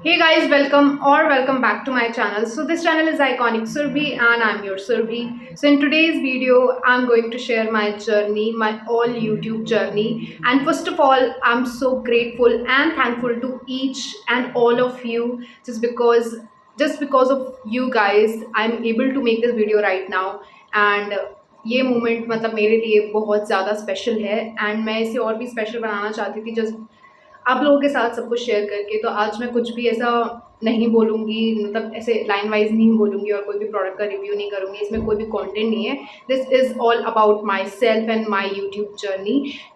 Hey guys, welcome back to my channel. So this channel is Iconic Surbhi and I'm your Surbhi. So in today's video, I'm going to share my journey, my all YouTube journey. And first of all, I'm so grateful and thankful to each and all of you just because of you guys, I'm able to make this video right now. And ये moment मतलब मेरे लिए बहुत ज़्यादा special है and मैं इसे और भी स्पेशल बनाना चाहती थी जस्ट आप लोगों के साथ सब कुछ शेयर करके। तो आज मैं कुछ भी ऐसा नहीं बोलूँगी, मतलब ऐसे लाइन वाइज नहीं बोलूँगी और कोई भी प्रोडक्ट का रिव्यू नहीं करूँगी, इसमें कोई भी कंटेंट नहीं है। This is all about my self and my YouTube journey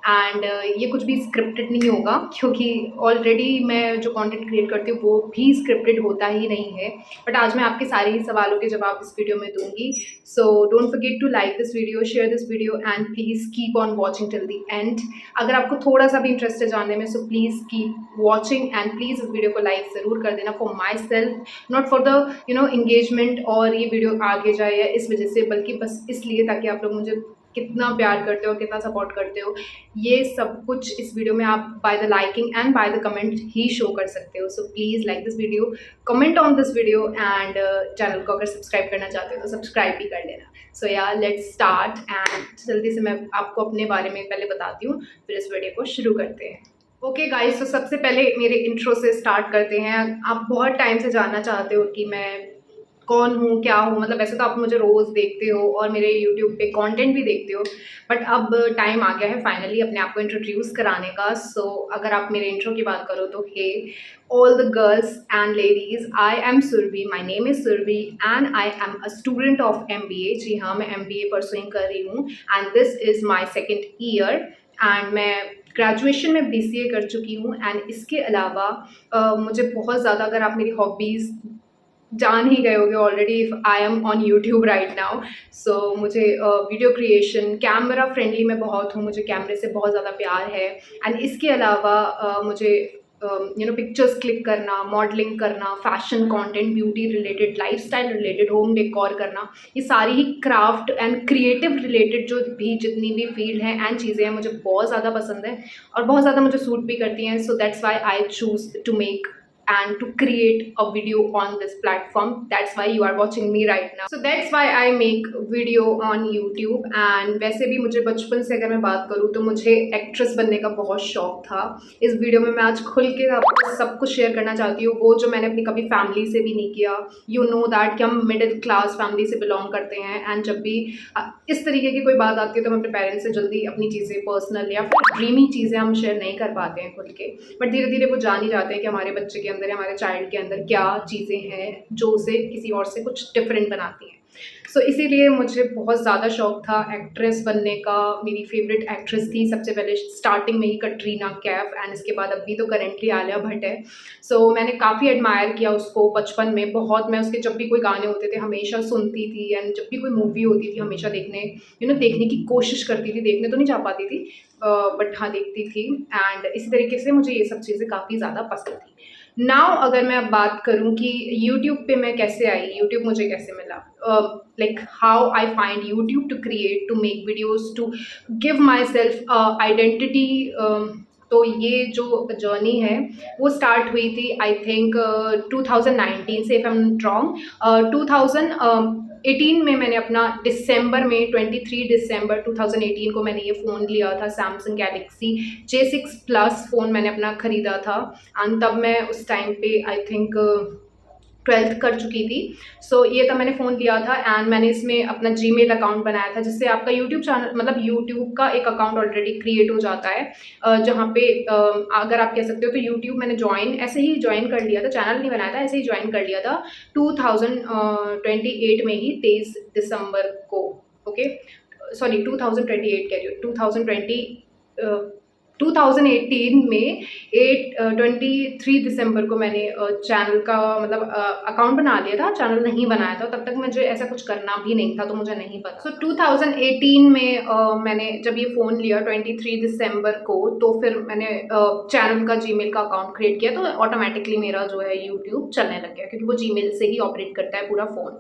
and ये कुछ भी स्क्रिप्टेड नहीं होगा क्योंकि ऑलरेडी मैं जो कंटेंट क्रिएट करती हूँ वो भी स्क्रिप्टेड होता ही नहीं है। बट आज मैं आपके सारे ही सवालों के जवाब इस वीडियो में दूंगी। So don't forget to like this video, share this video and please keep on watching till the end. अगर आपको थोड़ा सा भी इंटरेस्ट है जानने में so please keep watching and please इस वीडियो को लाइक ज़रूर कर देना for myself, not for the engagement और ये वीडियो आगे जाए या इस वजह से, बल्कि बस इसलिए ताकि आप लोग मुझे कितना प्यार करते हो, कितना सपोर्ट करते हो, ये सब कुछ इस वीडियो में आप by the liking and by the comment he show कर सकते हो। So please like this video, comment on this video and channel को अगर सब्सक्राइब करना चाहते हो तो सब्सक्राइब भी कर लेना। सो या लेट्स स्टार्ट एंड जल्दी से मैं आपको अपने बारे में पहले बताती हूँ, फिर इस वीडियो को शुरू करते हैं। ओके गाइस, तो सबसे पहले मेरे इंट्रो से स्टार्ट करते हैं। आप बहुत टाइम से जानना चाहते हो कि मैं कौन हूँ, क्या हूँ, मतलब ऐसे तो आप मुझे रोज़ देखते हो और मेरे यूट्यूब पे कंटेंट भी देखते हो, बट अब टाइम आ गया है फाइनली अपने आप को इंट्रोड्यूस कराने का। सो अगर आप मेरे इंट्रो की बात करो तो हे all the girls and ladies, I am Surbhi, my name is Surbhi and I am a student of MBA। जी हाँ, मैं MBA परसुइंग कर रही हूँ and this is my second year and मैं ग्रेजुएशन में BCA कर चुकी हूँ एंड इसके अलावा मुझे बहुत ज़्यादा, अगर आप मेरी हॉबीज़ जान ही गए होगे already, if I am on YouTube right now. So मुझे वीडियो क्रिएशन, कैमरा फ्रेंडली मैं बहुत हूँ, मुझे कैमरे से बहुत ज़्यादा प्यार है एंड इसके अलावा मुझे पिक्चर्स क्लिक करना, मॉडलिंग करना, fashion content, beauty related, lifestyle related, home decor करना, ये सारी ही क्राफ्ट एंड क्रिएटिव रिलेटेड जो भी जितनी भी फील्ड हैं एंड चीज़ें हैं मुझे बहुत ज़्यादा पसंद है और बहुत ज़्यादा मुझे सूट भी करती हैं। So that's why I choose to make and to create a video on this platform. That's why you are watching me right now. So that's why I make video on YouTube। and वैसे भी मुझे बचपन से अगर मैं बात करूँ तो मुझे एक्ट्रेस बनने का बहुत शौक था। इस वीडियो में मैं आज खुल के आपको सब कुछ शेयर करना चाहती हूँ, वो जो मैंने अपनी कभी फैमिली से भी नहीं किया। यू नो दैट कि हम मिडिल क्लास फैमिली से बिलोंग करते हैं एंड जब भी इस तरीके की कोई बात आती है तो हम अपने पेरेंट्स से जल्दी अपनी चीज़ें, पर्सनल या फिर ड्रीमी चीज़ें हम शेयर नहीं कर पाते हैं खुल के, बट धीरे धीरे वो जान ही जाते हैं कि हमारे बच्चे के अंदर, हमारे चाइल्ड के अंदर क्या चीज़ें हैं जो उसे किसी और से कुछ डिफरेंट बनाती हैं। सो इसीलिए मुझे बहुत ज़्यादा शौक था एक्ट्रेस बनने का। मेरी फेवरेट एक्ट्रेस थी सबसे पहले स्टार्टिंग में ही कटरीना कैफ एंड इसके बाद अभी तो करेंटली आलिया भट्ट है। सो मैंने काफ़ी एडमायर किया उसको बचपन में बहुत। मैं उसके जब भी कोई गाने होते थे हमेशा सुनती थी एंड जब भी कोई मूवी होती थी हमेशा देखने की कोशिश करती थी। देखने तो नहीं जा पाती थी बट हाँ देखती थी एंड इसी तरीके से मुझे ये सब चीज़ें काफ़ी ज़्यादा पसंद थी। नाउ अगर मैं अब बात करूँ कि यूट्यूब पे मैं कैसे आई, यूट्यूब मुझे कैसे मिला, like how I find YouTube to create, to make videos, to give myself identity. तो ये जो जर्नी है वो स्टार्ट हुई थी आई थिंक 2019 से, if I am not wrong. 2018 में मैंने अपना दिसंबर में 23 दिसंबर 2018 को मैंने ये फ़ोन लिया था, Samsung Galaxy J6 plus phone मैंने अपना ख़रीदा था एंड तब मैं उस टाइम पे आई थिंक 12th कर चुकी थी। सो ये तब मैंने फ़ोन लिया था एंड मैंने इसमें अपना जीमेल अकाउंट बनाया था जिससे आपका यूट्यूब चैनल, मतलब यूट्यूब का एक अकाउंट ऑलरेडी क्रिएट हो जाता है जहाँ पे अगर आप कह सकते हो तो यूट्यूब मैंने ऐसे ही ज्वाइन कर लिया था, चैनल नहीं बनाया था, ऐसे ही ज्वाइन कर लिया था 2028 में ही 23 दिसंबर को। ओके सॉरी 2028 कह रही हूँ, 2018 में 23 दिसंबर को मैंने चैनल का मतलब अकाउंट बना लिया था, चैनल नहीं बनाया था। तब तक मुझे ऐसा कुछ करना भी नहीं था तो मुझे नहीं पता। सो 2018 में मैंने जब ये फ़ोन लिया 23 दिसंबर को, तो फिर मैंने चैनल का जीमेल का अकाउंट क्रिएट किया तो ऑटोमेटिकली मेरा जो है यूट्यूब चलने लग गया क्योंकि वो जीमेल से ही ऑपरेट करता है पूरा फ़ोन।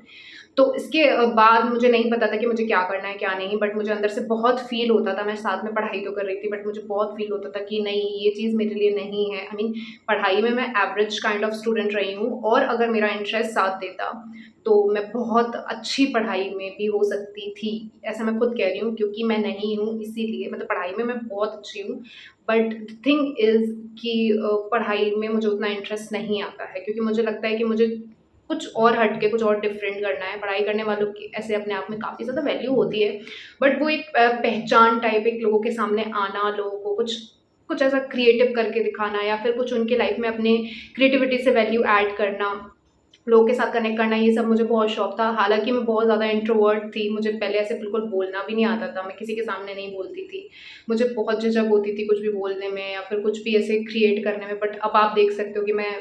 तो इसके बाद मुझे नहीं पता था कि मुझे क्या करना है क्या नहीं, बट मुझे अंदर से बहुत फ़ील होता था, मैं साथ में पढ़ाई तो कर रही थी बट मुझे बहुत फ़ील होता था कि नहीं, ये चीज़ मेरे लिए नहीं है। आई मीन पढ़ाई में मैं एवरेज काइंड ऑफ स्टूडेंट रही हूँ, और अगर मेरा इंटरेस्ट साथ देता तो मैं बहुत अच्छी पढ़ाई में भी हो सकती थी। ऐसा मैं खुद कह रही हूँ, क्योंकि मैं नहीं हूँ इसीलिए, मतलब पढ़ाई में मैं बहुत अच्छी हूँ, बट द थिंग इज़ कि पढ़ाई में मुझे उतना इंटरेस्ट नहीं आता है, क्योंकि मुझे लगता है कि मुझे कुछ और हट के कुछ और डिफरेंट करना है। पढ़ाई करने वालों की ऐसे अपने आप में काफ़ी ज़्यादा वैल्यू होती है, बट वो एक पहचान टाइप, एक लोगों के सामने आना, लोगों को कुछ कुछ ऐसा क्रिएटिव करके दिखाना, या फिर कुछ उनके लाइफ में अपने क्रिएटिविटी से वैल्यू ऐड करना, लोगों के साथ कनेक्ट करना, ये सब मुझे बहुत शौक था। हालाँकि मैं बहुत ज़्यादा इंट्रोवर्ट थी, मुझे पहले ऐसे बिल्कुल बोलना भी नहीं आता था, मैं किसी के सामने नहीं बोलती थी। मुझे बहुत झिझक होती थी कुछ भी बोलने में या फिर कुछ भी ऐसे क्रिएट करने में, बट अब आप देख सकते हो कि मैं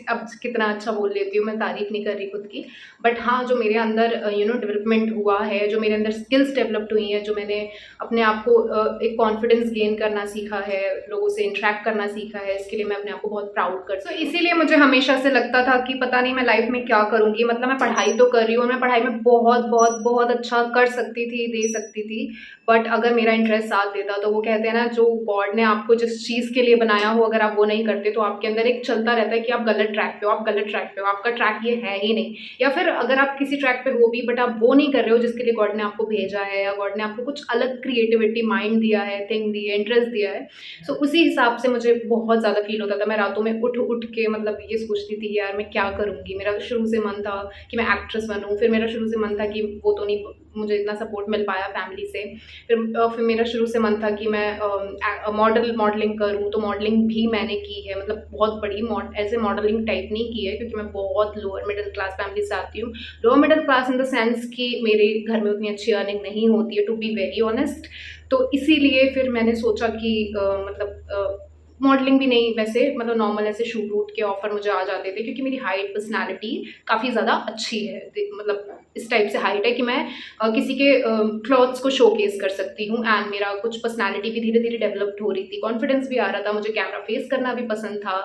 अब कितना अच्छा बोल लेती हूँ, मैं तारीफ़ नहीं कर रही खुद की। बट हाँ, जो मेरे अंदर डेवलपमेंट हुआ है, जो मेरे अंदर स्किल्स डेवलप्ड हुई हैं, जो मैंने अपने आप को एक कॉन्फिडेंस गेन करना सीखा है, लोगों से इंटरैक्ट करना सीखा है, इसके लिए मैं अपने आप को बहुत प्राउड करती हूँ। इसीलिए मुझे हमेशा से लगता था कि पता नहीं मैं लाइफ में क्या करूँगी, मतलब मैं पढ़ाई तो कर रही हूँ और मैं पढ़ाई में बहुत बहुत बहुत अच्छा कर सकती थी, दे सकती थी, बट अगर मेरा इंटरेस्ट साथ देता, तो वो कहते हैं ना, जो गॉड ने आपको जिस चीज़ के लिए बनाया हो, अगर आप वो नहीं करते तो आपके अंदर एक चलता रहता है कि आप गलत ट्रैक पे हो, आप गलत ट्रैक पे हो, आपका ट्रैक ये है ही नहीं। या फिर अगर आप किसी ट्रैक पे हो भी बट आप वो नहीं कर रहे हो जिसके लिए गॉड ने आपको भेजा है, या गॉड ने आपको कुछ अलग क्रिएटिविटी माइंड दिया है, थिंग दी है, इंटरेस्ट दिया है, सो उसी हिसाब से मुझे बहुत ज़्यादा फील होता था। मैं रातों में उठ उठ के मतलब ये सोचती थी कि यार मैं क्या करूँगी। मेरा शुरू से मन था कि मैं एक्ट्रेस बनूँ, फिर मेरा शुरू से मन था कि वो तो नहीं, मुझे इतना सपोर्ट मिल पाया फैमिली से। फिर मेरा शुरू से मन था कि मैं मॉडलिंग करूँ, तो मॉडलिंग भी मैंने की है, मतलब बहुत बड़ी ऐसे मॉडलिंग टाइप नहीं की है, क्योंकि मैं बहुत लोअर मिडिल क्लास फैमिली से आती हूँ। Lower middle class in the sense कि मेरे घर में उतनी अच्छी अर्निंग नहीं होती है, टू बी वेरी ऑनेस्ट। तो इसीलिए फिर मैंने सोचा कि मॉडलिंग भी नहीं, वैसे मतलब नॉर्मल ऐसे शूट वूट के ऑफर मुझे आ जाते थे, क्योंकि मेरी हाइट, पर्सनैलिटी काफ़ी ज़्यादा अच्छी है, मतलब इस टाइप से हाइट है कि मैं किसी के क्लॉथ्स को शोकेस कर सकती हूँ, एंड मेरा कुछ पर्सनैलिटी भी धीरे धीरे डेवलप्ड हो रही थी, कॉन्फिडेंस भी आ रहा था, मुझे कैमरा फेस करना भी पसंद था,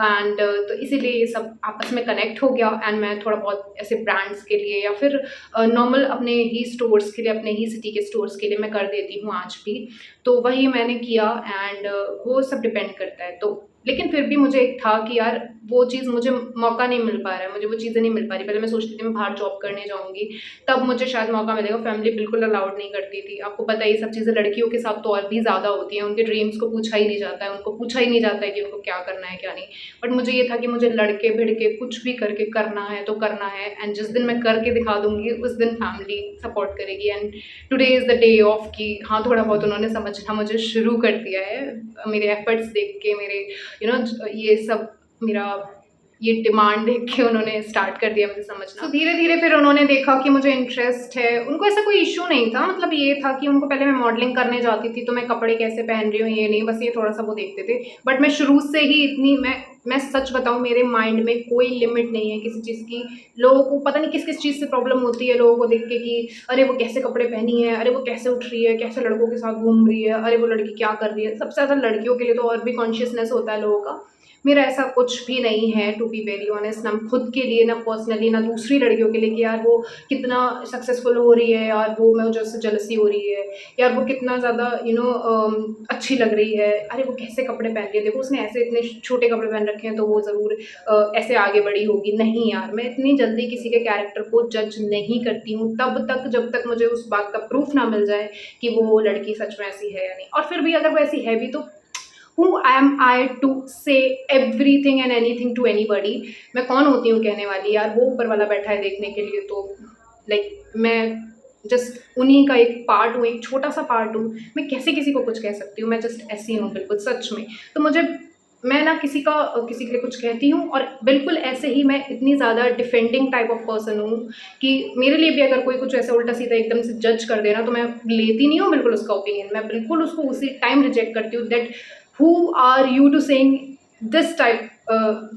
एंड तो इसीलिए ये सब आपस में कनेक्ट हो गया, एंड मैं थोड़ा बहुत ऐसे ब्रांड्स के लिए या फिर नॉर्मल अपने ही स्टोर्स के लिए, अपने ही सिटी के स्टोर्स के लिए मैं कर देती हूँ आज भी। तो वही मैंने किया, एंड वो सब डिपेंड करता है। तो लेकिन फिर भी मुझे एक था कि यार वो चीज़, मुझे मौका नहीं मिल पा रहा है, मुझे वो चीज़ें नहीं मिल पा रही। पहले मैं सोचती थी मैं बाहर जॉब करने जाऊँगी, तब मुझे शायद मौका मिलेगा। फैमिली बिल्कुल अलाउड नहीं करती थी। आपको पता है ये सब चीज़ें लड़कियों के साथ तो और भी ज़्यादा होती हैं, उनके ड्रीम्स को पूछा ही नहीं जाता है, उनको पूछा ही नहीं जाता है कि उनको क्या करना है, क्या नहीं। बट मुझे ये था कि मुझे लड़के भिड़ के कुछ भी करके करना है तो करना है, एंड जिस दिन मैं करके दिखा दूँगी, उस दिन फैमिली सपोर्ट करेगी। And today is the day of कि हाँ, थोड़ा बहुत उन्होंने समझना मुझे शुरू कर दिया है, मेरे एफर्ट्स देख के, मेरे ये सब मेरा ये डिमांड देख के उन्होंने स्टार्ट कर दिया मुझे समझना। तो धीरे-धीरे फिर उन्होंने देखा कि मुझे इंटरेस्ट है। उनको ऐसा कोई इश्यू नहीं था, मतलब ये था कि उनको पहले मैं मॉडलिंग करने जाती थी, तो मैं कपड़े कैसे पहन रही हूँ ये नहीं, बस ये थोड़ा-सा वो देखते थे। बट मैं शुरू से ही इतनी मैं सच बताऊँ, मेरे माइंड में कोई लिमिट नहीं है किसी चीज़ की। लोगों को पता नहीं किस-किस चीज़ से प्रॉब्लम होती है लोगों को देख के कि अरे वो कैसे कपड़े पहनी है, अरे वो कैसे उठ रही है, कैसे लड़कों के साथ घूम रही है, अरे वो लड़की क्या कर रही है। सबसे ज़्यादा लड़कियों के लिए तो और भी कॉन्शियसनेस होता है लोगों का। मेरा ऐसा कुछ भी नहीं है, टू बी वेरी ऑनेस्ट, ना खुद के लिए, ना पर्सनली, ना दूसरी लड़कियों के लिए कि यार वो कितना सक्सेसफुल हो रही है, यार वो मैं मुझे उससे जेलसी हो रही है, यार वो कितना ज़्यादा अच्छी लग रही है, अरे वो कैसे कपड़े पहन रही है, देखो उसने ऐसे इतने छोटे कपड़े पहन रखे हैं तो वो ज़रूर ऐसे आगे बढ़ी होगी। नहीं यार, मैं इतनी जल्दी किसी के कैरेक्टर को जज नहीं करती हूँ, तब तक जब तक मुझे उस बात का प्रूफ ना मिल जाए कि वो लड़की सच में ऐसी है या नहीं। और फिर भी अगर वो ऐसी है भी, तो who am I to say everything and anything to anybody. मैं कौन होती हूँ कहने वाली, यार वो ऊपर वाला बैठा है देखने के लिए, तो मैं जस्ट उन्हीं का एक पार्ट हूँ, एक छोटा सा पार्ट हूँ। मैं कैसे किसी को कुछ कह सकती हूँ, मैं जस्ट ऐसी हूँ बिल्कुल सच में। तो मैं ना किसी के लिए कुछ कहती हूँ, और बिल्कुल ऐसे ही मैं इतनी ज़्यादा डिफेंडिंग टाइप ऑफ पर्सन हूँ कि मेरे लिए भी अगर कोई कुछ ऐसा उल्टा सीधा एकदम से जज कर देना, तो मैं लेती नहीं हूँ बिल्कुल उसका ओपिनियन। मैं बिल्कुल उसको उसी टाइम रिजेक्ट करती हूँ, that who are you to saying this type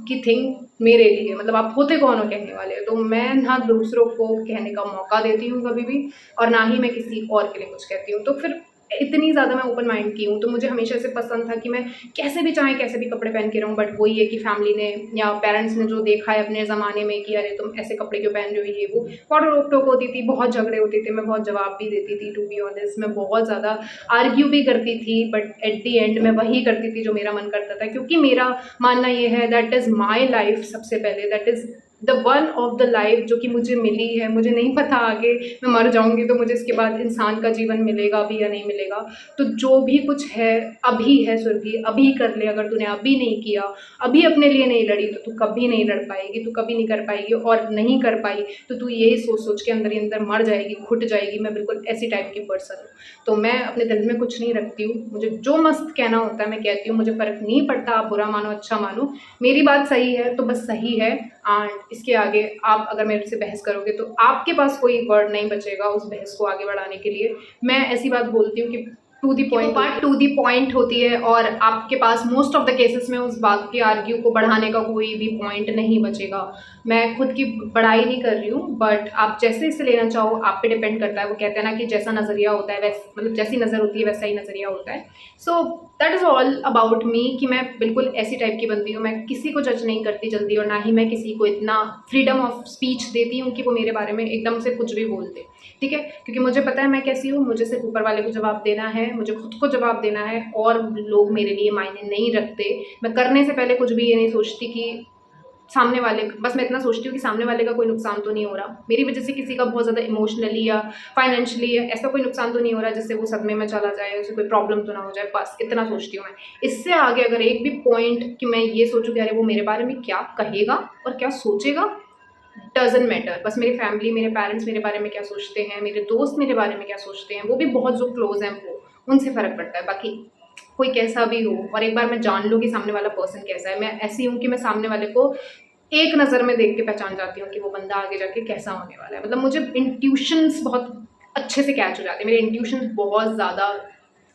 की थिंग मेरे लिए, मतलब आप होते कौन हो कहने वाले। तो मैं ना दूसरों को कहने का मौका देती हूँ कभी भी, और ना ही मैं किसी और के लिए कुछ कहती हूँ। तो फिर इतनी ज़्यादा मैं ओपन माइंड की हूँ, तो मुझे हमेशा से पसंद था कि मैं कैसे भी चाहे कैसे भी कपड़े पहन के रहूँ, बट वही है कि फैमिली ने या पेरेंट्स ने जो देखा है अपने ज़माने में कि अरे तुम ऐसे कपड़े क्यों पहन रहे हो, ये वो बहुत रोक टोक होती थी, बहुत झगड़े होते थे, मैं बहुत जवाब भी देती थी। टू बी ऑनेस्ट मैं बहुत ज़्यादा आर्ग्यू भी करती थी, बट एट द एंड मैं वही करती थी जो मेरा मन करता था, क्योंकि मेरा मानना ये है दैट इज़ माई लाइफ। सबसे पहले that is the one of the life जो कि मुझे मिली है। मुझे नहीं पता आगे मैं मर जाऊँगी तो मुझे इसके बाद इंसान का जीवन मिलेगा भी या नहीं मिलेगा। तो जो भी कुछ है अभी है सुरभि, अभी कर ले। अगर तूने अभी नहीं किया, अभी अपने लिए नहीं लड़ी, तो तू कभी नहीं लड़ पाएगी, तू कभी नहीं कर पाएगी, और नहीं कर पाई तो तू यही सोच सोच के अंदर ही अंदर मर जाएगी, घुट जाएगी। मैं बिल्कुल ऐसी टाइप की पर्सन हूँ। तो मैं अपने दिल में कुछ नहीं रखती हूँ, मुझे जो मस्त कहना होता है मैं कहती हूँ, मुझे फ़र्क नहीं पड़ता आप बुरा मानो अच्छा मानो, मेरी बात सही है तो बस सही है। एंड इसके आगे आप अगर मेरे से बहस करोगे तो आपके पास कोई वर्ड नहीं बचेगा उस बहस को आगे बढ़ाने के लिए। मैं ऐसी बात बोलती हूँ कि टू दी पॉइंट, बात टू दी पॉइंट होती है, और आपके पास मोस्ट ऑफ द केसेस में उस बात के आर्ग्यू को बढ़ाने का कोई भी पॉइंट नहीं बचेगा। मैं खुद की बड़ाई नहीं कर रही हूँ, बट आप जैसे इसे लेना चाहो आप पे डिपेंड करता है। वो कहते हैं ना कि जैसा नज़रिया होता है वैसे, मतलब जैसी नज़र होती है वैसा ही नज़रिया होता है। So that is all about me कि मैं बिल्कुल ऐसी टाइप की बंदी हूँ। मैं किसी को जज नहीं करती जल्दी, और ना ही मैं किसी को इतना फ्रीडम ऑफ स्पीच देती हूँ कि वो मेरे बारे में एकदम से कुछ भी बोल दे। ठीक है, क्योंकि मुझे पता है मैं कैसी हूँ। मुझे सिर्फ ऊपर वाले को जवाब देना है, मुझे खुद को जवाब देना है, और लोग मेरे लिए मायने नहीं रखते। मैं करने से पहले कुछ भी ये नहीं सोचती कि सामने वाले, बस मैं इतना सोचती हूँ कि सामने वाले का कोई नुकसान तो नहीं हो रहा, मेरी वजह से किसी का बहुत ज़्यादा इमोशनली या फाइनेंशियली ऐसा कोई नुकसान तो नहीं हो रहा जिससे वो सदमे में चला जाए, उसे कोई प्रॉब्लम तो ना हो जाए। बस इतना सोचती हूँ मैं। इससे आगे अगर एक भी पॉइंट कि मैं ये सोचूँ कि अरे वो मेरे बारे में क्या कहेगा और क्या सोचेगा, डज़न्ट मैटर। बस मेरी फैमिली, मेरे पेरेंट्स मेरे बारे में क्या सोचते हैं, मेरे दोस्त मेरे बारे में क्या सोचते हैं, वो भी बहुत जो क्लोज़ हैं वो, उनसे फ़र्क पड़ता है। बाकी कोई कैसा भी हो, और एक बार मैं जान लूँ कि सामने वाला पर्सन कैसा है, मैं ऐसी हूँ कि मैं सामने वाले को एक नज़र में देख के पहचान जाती हूँ कि वो बंदा आगे जाके कैसा होने वाला है। मतलब मुझे इंट्यूशंस बहुत अच्छे से कैच हो जाते हैं, मेरे इंट्यूशंस बहुत ज़्यादा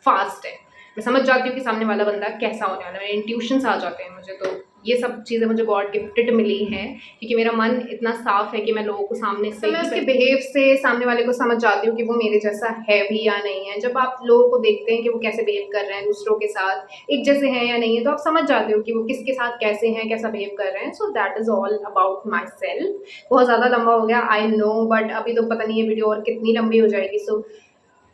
फास्ट है। मैं समझ जाती हूँ कि सामने वाला बंदा कैसा होने वाला है, मेरे इंट्यूशंस आ जाते हैं मुझे। तो ये सब चीज़ें मुझे गॉड गिफ्टेड मिली हैं, क्योंकि मेरा मन इतना साफ है कि मैं लोगों को सामने से, मैं उसके बिहेव से सामने वाले को समझ जाती हूँ कि वो मेरे जैसा है भी या नहीं है। जब आप लोगों को देखते हैं कि वो कैसे बिहेव कर रहे हैं दूसरों के साथ, एक जैसे हैं या नहीं है, तो आप समझ जाते हो कि वो किसके साथ कैसे हैं, कैसा बिहेव कर रहे हैं। So that is all about my self. बहुत ज़्यादा लंबा हो गया आई नो, बट अभी तो पता नहीं है वीडियो और कितनी लंबी हो जाएगी। सो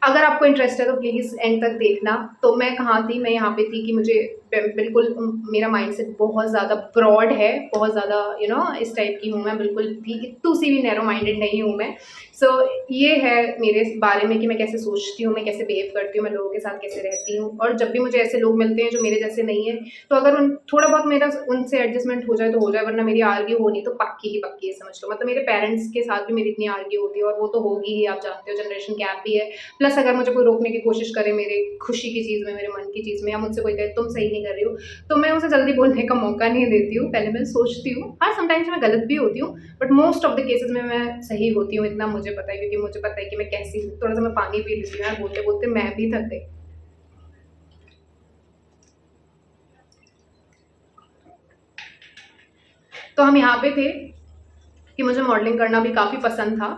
अगर आपको इंटरेस्ट है तो प्लीज़ एंड तक देखना। तो मैं कहाँ थी, मैं यहाँ पे थी कि मुझे बिल्कुल मेरा माइंडसेट बहुत ज़्यादा ब्रॉड है, बहुत ज़्यादा इस टाइप की हूँ मैं, बिल्कुल भी इतू सी भी नैरो माइंडेड नहीं हूँ मैं। सो ये है मेरे बारे में कि मैं कैसे सोचती हूँ, मैं कैसे बिहेव करती हूँ, मैं लोगों के साथ कैसे रहती हूँ। और जब भी मुझे ऐसे लोग मिलते हैं जो मेरे जैसे नहीं है, तो अगर थोड़ा बहुत मेरा उनसे एडजस्टमेंट हो जाए तो हो जाए, वरना मेरी आर्ग्यू होनी तो पक्की ही पक्की है, समझ लो। मतलब मेरे पेरेंट्स के साथ भी मेरी इतनी आर्ग्यू होती है, और वो तो होगी ही, आप जानते हो जनरेशन गैप भी है। प्लस अगर मुझे कोई रोकने की कोशिश करे मेरे खुशी की चीज़ में, मेरे मन की चीज़ में, या मुझसे कोई कहे तुम सही नहीं कर रही हो, तो मैं उसे जल्दी बोलने का मौका नहीं देती हूँ। पहले मैं सोचती हूँ, हाँ समटाइम्स मैं गलत भी होती हूँ, but most of the cases में मैं सही होती हूँ, इतना मुझे पता है। क्योंकि मुझे पता है कि मैं कैसी हूँ। थोड़ा सा मैं पानी पी लेती हूँ यार, बोलते बोलते मैं भी थक गई। तो हम यहाँ पे थे कि मुझे मॉडलिंग करना भी काफ़ी पसंद था,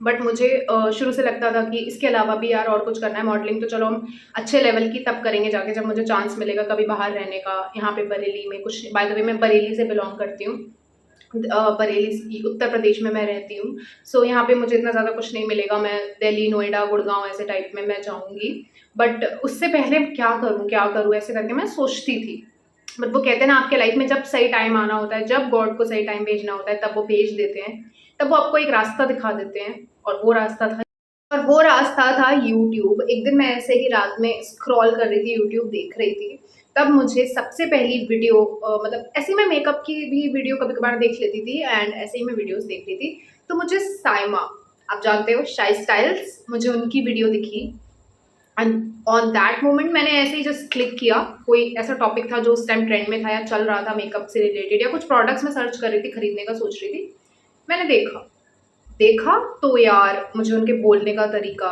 बट मुझे शुरू से लगता था कि इसके अलावा भी यार और कुछ करना है। मॉडलिंग तो चलो हम अच्छे लेवल की तब करेंगे जाके जब मुझे चांस मिलेगा कभी बाहर रहने का। यहाँ पे बरेली में कुछ, बाय द वे मैं बरेली से बिलोंग करती हूँ, बरेली उत्तर प्रदेश में मैं रहती हूँ। सो यहाँ पे मुझे इतना ज़्यादा कुछ नहीं मिलेगा, मैं दिल्ली, नोएडा, गुड़गांव ऐसे टाइप में मैं जाऊँगी। बट उससे पहले क्या करूँ ऐसे करके मैं सोचती थी। बट वो कहते हैं ना, आपके लाइफ में जब सही टाइम आना होता है, जब गॉड को सही टाइम भेजना होता है, तब वो भेज देते हैं, तब वो आपको एक रास्ता दिखा देते हैं। और वो रास्ता था यूट्यूब। एक दिन मैं ऐसे ही रात में स्क्रॉल कर रही थी, यूट्यूब देख रही थी, तब मुझे सबसे पहली वीडियो मतलब ऐसे ही मैं मेकअप की भी वीडियो कभी कभार देख लेती थी, एंड ऐसे ही मैं वीडियोस देख रही थी, तो मुझे साइमा, आप जानते हो शाई स्टाइल्स, मुझे उनकी वीडियो दिखी। एंड ऑन दैट मोमेंट मैंने ऐसे ही जस्ट क्लिक किया। कोई ऐसा टॉपिक था जो उस टाइम ट्रेंड में था या चल रहा था मेकअप से रिलेटेड, या कुछ प्रोडक्ट्स मैं सर्च कर रही थी, खरीदने का सोच रही थी। मैंने देखा देखा तो यार मुझे उनके बोलने का तरीका,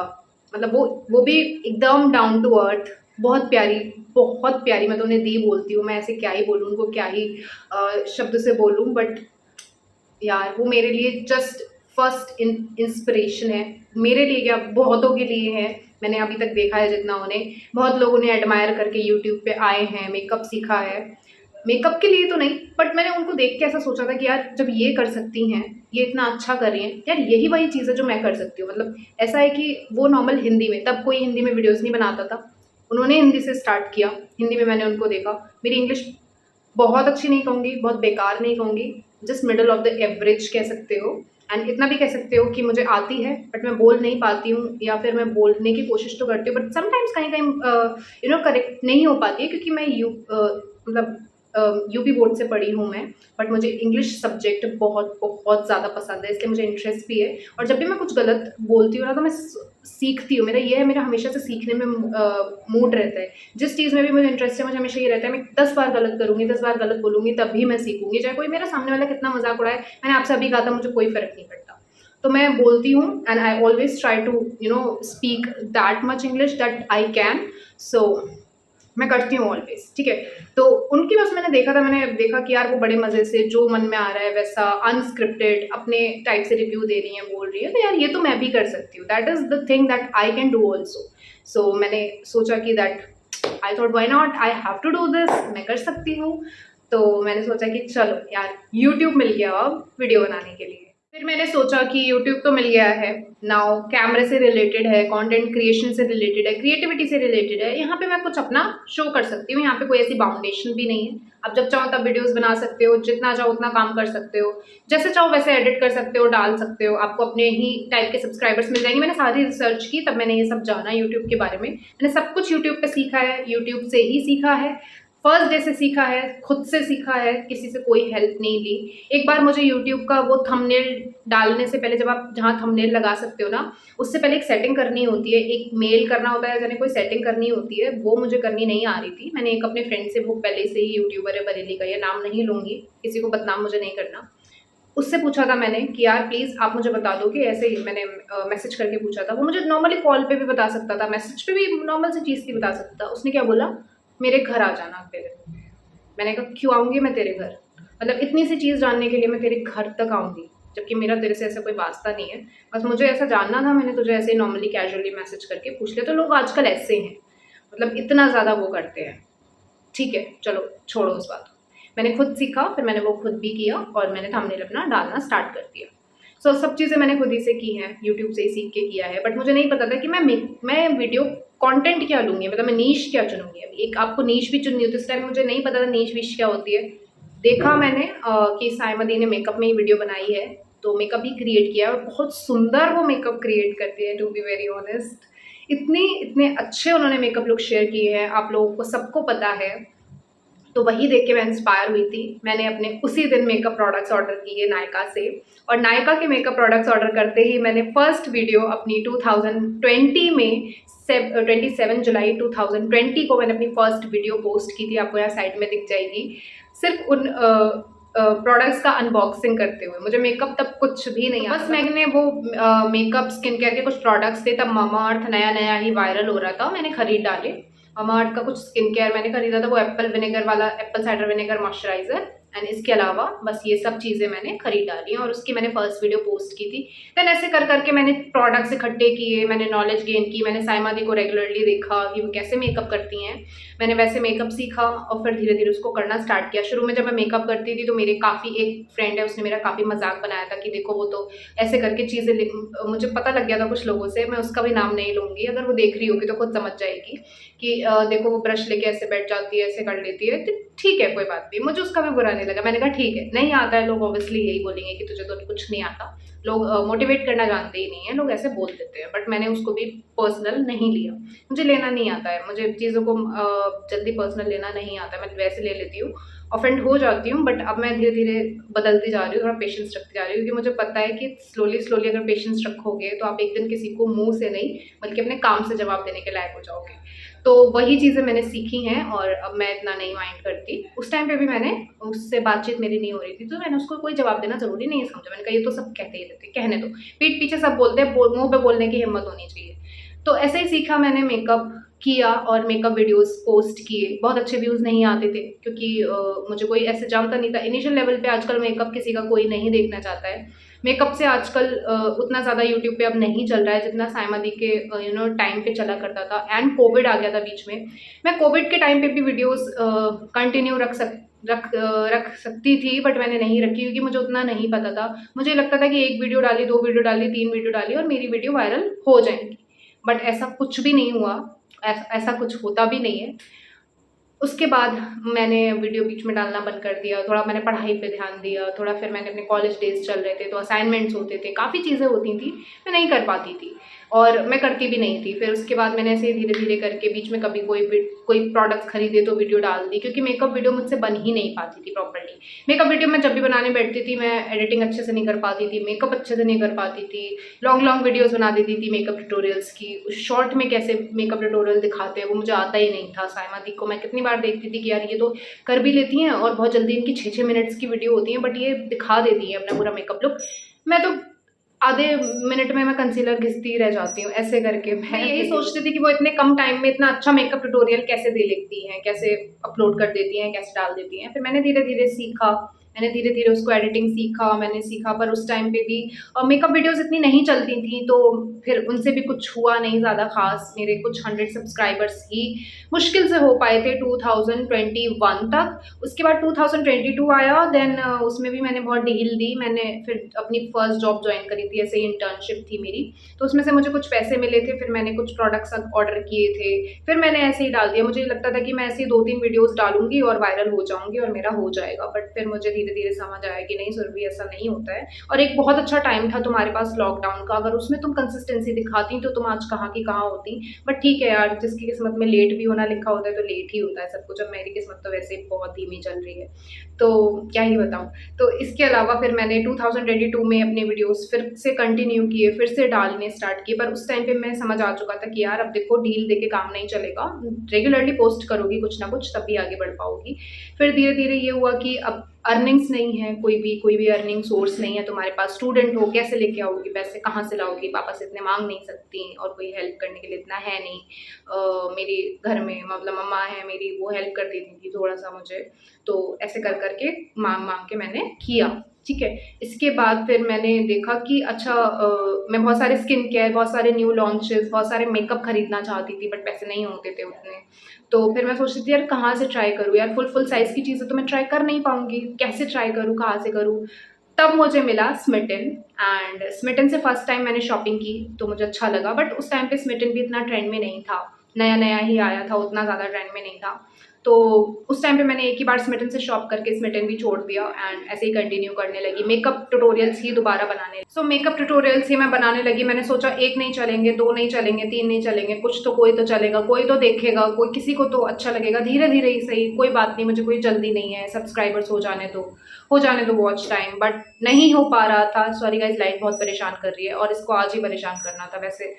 मतलब वो भी एकदम डाउन टू अर्थ, बहुत प्यारी, बहुत प्यारी। मैं तो उन्हें दी बोलती हूँ, मैं ऐसे क्या ही बोलूँ उनको, क्या ही शब्द से बोलूँ, बट यार वो मेरे लिए जस्ट फर्स्ट इंस्पिरेशन है। मेरे लिए क्या, बहुतों के लिए है। मैंने अभी तक देखा है जितना उन्हें, बहुत लोग उन्हें एडमायर करके यूट्यूब पे आए हैं, मेकअप सीखा है। मेकअप के लिए तो नहीं, बट मैंने उनको देख के ऐसा सोचा था कि यार जब ये कर सकती हैं, ये इतना अच्छा कर रही हैं, यार यही वही चीज़ है जो मैं कर सकती हूँ। मतलब ऐसा है कि वो नॉर्मल हिंदी में, तब कोई हिंदी में वीडियोज़ नहीं बनाता था, उन्होंने हिंदी से स्टार्ट किया, हिंदी में मैंने उनको देखा। मेरी इंग्लिश बहुत अच्छी नहीं कहूँगी, बहुत बेकार नहीं कहूँगी, just middle of the average कह सकते हो। एंड इतना भी कह सकते हो कि मुझे आती है बट मैं बोल नहीं पाती हूँ, या फिर मैं बोलने की कोशिश तो करती हूँ, बट समटाइम्स कहीं कहीं करेक्ट नहीं हो पाती है, क्योंकि मैं मतलब यूपी बोर्ड से पढ़ी हूँ मैं। बट मुझे इंग्लिश सब्जेक्ट बहुत बहुत ज़्यादा पसंद है, इसलिए मुझे इंटरेस्ट भी है। और जब भी मैं कुछ गलत बोलती हूँ ना, तो मैं सीखती हूँ। मेरा ये है, मेरा हमेशा से सीखने में मूड रहता है। जिस चीज़ में भी मुझे इंटरेस्ट है, मुझे हमेशा ये रहता है मैं 10 बार गलत करूँगी, 10 बार गलत बोलूँगी, तभी मैं सीखूँगी। चाहे कोई मेरा सामने वाला कितना मज़ाक उड़ाए, मैंने आपसे अभी कहा था मुझे कोई फ़र्क नहीं पड़ता। तो मैं बोलती हूँ, and I always try to speak that much English that I can. So मैं करती हूँ ऑलवेज़, ठीक है। तो उनकी बस मैंने देखा था, मैंने देखा कि यार वो बड़े मज़े से जो मन में आ रहा है वैसा अनस्क्रिप्टेड अपने टाइप से रिव्यू दे रही हैं, बोल रही है, तो यार ये तो मैं भी कर सकती हूँ। That is the thing that I can do also. So मैंने सोचा कि that I thought why not, I have to do this, मैं कर सकती हूँ। तो मैंने सोचा कि चलो यार यूट्यूब मिल गया अब वीडियो बनाने के लिए। फिर मैंने सोचा कि यूट्यूब तो मिल गया है, नाउ कैमरे से रिलेटेड है, कंटेंट क्रिएशन से रिलेटेड है, क्रिएटिविटी से रिलेटेड है, यहाँ पे मैं कुछ अपना शो कर सकती हूँ। यहाँ पे कोई ऐसी बाउंडेशन भी नहीं है, आप जब चाहो तब वीडियोस बना सकते हो, जितना चाहो उतना काम कर सकते हो, जैसे चाहो वैसे एडिट कर सकते हो, डाल सकते हो, आपको अपने ही टाइप के सब्सक्राइबर्स मिल जाएंगे। मैंने सारी रिसर्च की, तब मैंने ये सब जाना यूट्यूब के बारे में। मैंने सब कुछ यूट्यूब पे सीखा है, यूट्यूब से ही सीखा है, फर्स्ट डे से सीखा है, खुद से सीखा है, किसी से कोई हेल्प नहीं ली। एक बार मुझे यूट्यूब का वो थंबनेल डालने से पहले, जब आप जहाँ थंबनेल लगा सकते हो ना, उससे पहले एक सेटिंग करनी होती है, एक मेल करना होता है, यानी कोई सेटिंग करनी होती है, वो मुझे करनी नहीं आ रही थी। मैंने एक अपने फ्रेंड से, वो पहले से ही यूट्यूबर है बरेली का, ये नाम नहीं लूँगी, किसी को बदनाम मुझे नहीं करना, उससे पूछा था मैंने कि यार प्लीज़ आप मुझे बता दो कि ऐसे ही, मैंने मैसेज करके पूछा था। वो मुझे नॉर्मली कॉल पे भी बता सकता था, मैसेज पे भी नॉर्मल सी चीज़ थी, बता सकता था। उसने क्या बोला, मेरे घर आ जाना पहले। मैंने कहा क्यों आऊँगी मैं तेरे घर, मतलब इतनी सी चीज़ जानने के लिए मैं तेरे घर तक आऊँगी, जबकि मेरा तेरे से ऐसा कोई वास्ता नहीं है। बस मुझे ऐसा जानना था, मैंने तुझे ऐसे ही नॉर्मली कैजुअली मैसेज करके पूछ लिया। तो लोग आजकल ऐसे हैं, मतलब इतना ज़्यादा वो करते हैं। ठीक है, चलो छोड़ो उस बात को। मैंने खुद सीखा, फिर मैंने वो खुद भी किया और मैंने थंबनेल अपना डालना स्टार्ट कर दिया। सो सब चीज़ें मैंने खुद ही से की हैं, यूट्यूब से ही सीख के किया है। बट मुझे नहीं पता था कि मैं वीडियो कंटेंट क्या लूँगी, मतलब मैं नीश क्या चुनूँगी। अभी एक आपको नीश भी चुननी होती है, इस टाइम मुझे नहीं पता था नीश विश क्या होती है। देखा मैंने कि सायमा दी ने मेकअप में ही वीडियो बनाई है, तो मेकअप भी क्रिएट किया है और बहुत सुंदर वो मेकअप क्रिएट करती है, टू बी वेरी ऑनेस्ट। इतने अच्छे उन्होंने मेकअप लुक शेयर किए हैं, आप लोगों को सबको पता है। तो वही देख के मैं इंस्पायर हुई थी। मैंने अपने उसी दिन मेकअप प्रोडक्ट्स ऑर्डर किए नायका से, और नायका के मेकअप प्रोडक्ट्स ऑर्डर करते ही मैंने फर्स्ट वीडियो अपनी 2020 में 27 जुलाई 2020 को मैंने अपनी फर्स्ट वीडियो पोस्ट की थी, आपको यहाँ साइड में दिख जाएगी। सिर्फ उन प्रोडक्ट्स का अनबॉक्सिंग करते हुए, मुझे मेकअप तब कुछ भी नहीं आता, बस मैंने वो मेकअप स्किन केयर के कुछ प्रोडक्ट्स थे, तब मामा अर्थ नया नया ही वायरल हो रहा था, मैंने खरीद डाले। मामा अर्थ का कुछ स्किन केयर मैंने खरीदा था, वो एप्पल विनेगर वाला, Apple cider vinegar moisturiser, and इसके अलावा बस ये सब चीज़ें मैंने खरीद डाली हैं और उसकी मैंने फर्स्ट वीडियो पोस्ट की थी। देन ऐसे कर करके मैंने प्रोडक्ट्स इकट्ठे किए, मैंने नॉलेज गेन की, मैंने सायमा दी को रेगुलरली देखा कि वो कैसे मेकअप करती हैं, मैंने वैसे मेकअप सीखा और फिर धीरे धीरे उसको करना स्टार्ट किया। शुरू में जब मैं मेकअप करती थी तो मेरे काफ़ी, एक फ्रेंड है उसने मेरा काफ़ी मजाक बनाया था कि देखो वो तो ऐसे करके चीज़ें, मुझे पता लग गया था कुछ लोगों से, मैं उसका भी नाम नहीं लूँगी, अगर वो देख रही होगी तो खुद समझ जाएगी कि देखो वो ब्रश लेके ऐसे बैठ जाती है, ऐसे कर लेती है, तो ठीक है कोई बात नहीं। मुझे उसका भी बुरा नहीं लगा, मैंने कहा ठीक है, नहीं आता है, लोग ऑब्वियसली यही बोलेंगे कि तुझे तो कुछ नहीं आता, लोग मोटिवेट करना जानते ही नहीं है, लोग ऐसे बोल देते हैं। बट मैंने उसको भी पर्सनल नहीं लिया, मुझे लेना नहीं आता है, मुझे चीज़ों को जल्दी पर्सनल लेना नहीं आता है, मैं वैसे ले लेती हूँ, ऑफेंड हो जाती हूँ। बट अब मैं धीरे धीरे बदलती जा रही हूँ, थोड़ा पेशेंस रखती जा रही हूँ, क्योंकि मुझे पता है कि स्लोली स्लोली अगर पेशेंस रखोगे तो आप एक दिन किसी को मुंह से नहीं बल्कि अपने काम से जवाब देने के लायक हो जाओगे। तो वही चीज़ें मैंने सीखी हैं और अब मैं इतना नहीं माइंड करती। उस टाइम पे भी मैंने, उससे बातचीत मेरी नहीं हो रही थी तो मैंने उसको कोई जवाब देना ज़रूरी नहीं समझा। मैंने कहा ये तो सब कहते ही रहते, कहने दो, पीठ पीछे सब बोलते हैं, मुँह पे बोलने की हिम्मत होनी चाहिए। तो ऐसे ही सीखा मैंने मेकअप, किया और मेकअप वीडियोस पोस्ट किए। बहुत अच्छे व्यूज़ नहीं आते थे क्योंकि मुझे कोई ऐसे जानता नहीं था। इनिशियल लेवल पे आजकल मेकअप किसी का कोई नहीं देखना चाहता है। मेकअप से आजकल उतना ज़्यादा यूट्यूब पे अब नहीं चल रहा है जितना सायमा दी के टाइम पे चला करता था। एंड कोविड आ गया था बीच में। मैं कोविड के टाइम पे भी वीडियोज़ कंटिन्यू रख सकती थी, बट मैंने नहीं रखी क्योंकि मुझे उतना नहीं पता था। मुझे लगता था कि 1 वीडियो डाली, 2 वीडियो डाली, 3 वीडियो डाली और मेरी वीडियो वायरल हो जाएँगी। बट ऐसा कुछ भी नहीं हुआ, ऐसा कुछ होता भी नहीं है। उसके बाद मैंने वीडियो बीच में डालना बंद कर दिया, थोड़ा मैंने पढ़ाई पे ध्यान दिया, थोड़ा फिर मैंने अपने कॉलेज डेज़ चल रहे थे तो असाइनमेंट्स होते थे, काफ़ी चीज़ें होती थी, मैं नहीं कर पाती थी और मैं करती भी नहीं थी। फिर उसके बाद मैंने ऐसे धीरे-धीरे करके बीच में कभी कोई प्रोडक्ट्स खरीदे तो वीडियो डाल दी क्योंकि मेकअप वीडियो मुझसे बन ही नहीं पाती थी प्रॉपर्ली। मेकअप वीडियो मैं जब भी बनाने बैठती थी, मैं एडिटिंग अच्छे से नहीं कर पाती थी, मेकअप अच्छे से नहीं कर पाती थी, लॉन्ग वीडियोज़ बना देती थी मेकअप ट्यूटोरियल्स की। शॉर्ट में कैसे मेकअप ट्यूटोरियल दिखाते हैं वो मुझे आता ही नहीं था। सायमा दी को मैं कितनी बार देखती थी कि यार ये तो कर भी लेती हैं और बहुत जल्दी इनकी 6-6 मिनट्स की वीडियो होती है, बट ये दिखा देती हैं अपना पूरा मेकअप लुक। मैं तो आधे मिनट में मैं कंसीलर घिसती रह जाती हूँ, ऐसे करके। मैं यही सोचती थी कि वो इतने कम टाइम में इतना अच्छा मेकअप ट्यूटोरियल कैसे दे लेती हैं, कैसे अपलोड कर देती हैं, कैसे डाल देती हैं। फिर मैंने धीरे-धीरे सीखा, मैंने धीरे-धीरे उसको एडिटिंग सीखा, मैंने सीखा, पर उस टाइम पे भी मेकअप वीडियोज़ इतनी नहीं चलती थी, तो फिर उनसे भी कुछ हुआ नहीं ज़्यादा ख़ास। मेरे कुछ 100 सब्सक्राइबर्स ही मुश्किल से हो पाए थे 2021 तक। उसके बाद 2022 आया, देन उसमें भी मैंने बहुत ढील दी। मैंने फिर अपनी फर्स्ट जॉब जॉइन करी थी, ऐसे ही इंटर्नशिप थी मेरी, तो उसमें से मुझे कुछ पैसे मिले थे, फिर मैंने कुछ प्रोडक्ट्स ऑर्डर किए थे, फिर मैंने ऐसे ही डाल दिया। मुझे लगता था कि मैं ऐसे ही 2-3 वीडियोज़ डालूँगी और वायरल हो जाऊँगी और मेरा हो जाएगा, बट फिर मुझे धीरे-धीरे समझ आया कि नहीं सुरभि, ऐसा नहीं होता है। और एक बहुत अच्छा टाइम था तुम्हारे पास लॉकडाउन का, अगर उसमें तुम कंसिस्टेंसी दिखाती तो तुम आज कहाँ की कहाँ होती। बट ठीक है यार, जिसकी किस्मत में लेट भी होना लिखा होता है तो लेट ही होता है सब कुछ। अब मेरी किस्मत तो वैसे ही बहुत धीमी चल रही है, तो क्या ही बताऊँ। तो इसके अलावा फिर मैंने 2022 में अपने वीडियोज़ फिर से कंटिन्यू किए, फिर से डालने स्टार्ट किए, पर उस टाइम पे मैं समझ आ चुका था कि यार अब देखो ढील देके काम नहीं चलेगा, रेगुलरली पोस्ट करोगी कुछ ना कुछ तभी आगे बढ़ पाओगी। फिर धीरे-धीरे ये हुआ कि अब अर्निंग्स नहीं है, कोई भी अर्निंग सोर्स नहीं है तुम्हारे पास, स्टूडेंट हो, कैसे लेके आओगी पैसे, कहाँ से लाओगी, पापा से इतने माँग नहीं सकती और कोई हेल्प करने के लिए इतना है नहीं। मेरे घर में मतलब मम्मा है मेरी, वो हेल्प कर देती थी थोड़ा-सा मुझे, तो ऐसे कर के माँग-माँग के मैंने किया, ठीक है। इसके बाद फिर मैंने देखा कि अच्छा मैं बहुत सारे स्किन केयर, बहुत सारे न्यू लॉन्चेस, बहुत सारे मेकअप खरीदना चाहती थी, बट पैसे नहीं होते थे उतने। तो फिर मैं सोच रही थी यार कहाँ से ट्राई करूँ यार, फुल साइज़ की चीज़ें तो मैं ट्राई कर नहीं पाऊँगी, कैसे ट्राई करूँ, कहाँ से करूँ? तब मुझे मिला स्मिटन, एंड स्मिटन से फर्स्ट टाइम मैंने शॉपिंग की, तो मुझे अच्छा लगा, बट उस टाइम पे स्मिटन भी इतना ट्रेंड में नहीं था, नया-नया ही आया था, उतना ज़्यादा ट्रेंड में नहीं था। तो उस टाइम पे मैंने एक ही बार स्मिटन से शॉप करके स्मिटन भी छोड़ दिया एंड ऐसे ही कंटिन्यू करने लगी, मेकअप ट्यूटोरियल्स ही दोबारा बनाने। सो मेकअप ट्यूटोरियल्स ही मैं बनाने लगी। मैंने सोचा 1 नहीं चलेंगे, 2 नहीं चलेंगे, 3 नहीं चलेंगे, कुछ तो कोई तो चलेगा, कोई तो देखेगा, कोई किसी को तो अच्छा लगेगा, धीरे-धीरे ही सही, कोई बात नहीं, मुझे कोई जल्दी नहीं है, सब्सक्राइबर्स हो जाने दो वॉच टाइम, बट नहीं हो पा रहा था। सॉरी गाइज़, लाइट बहुत परेशान कर रही है और इसको आज ही परेशान करना था, वैसे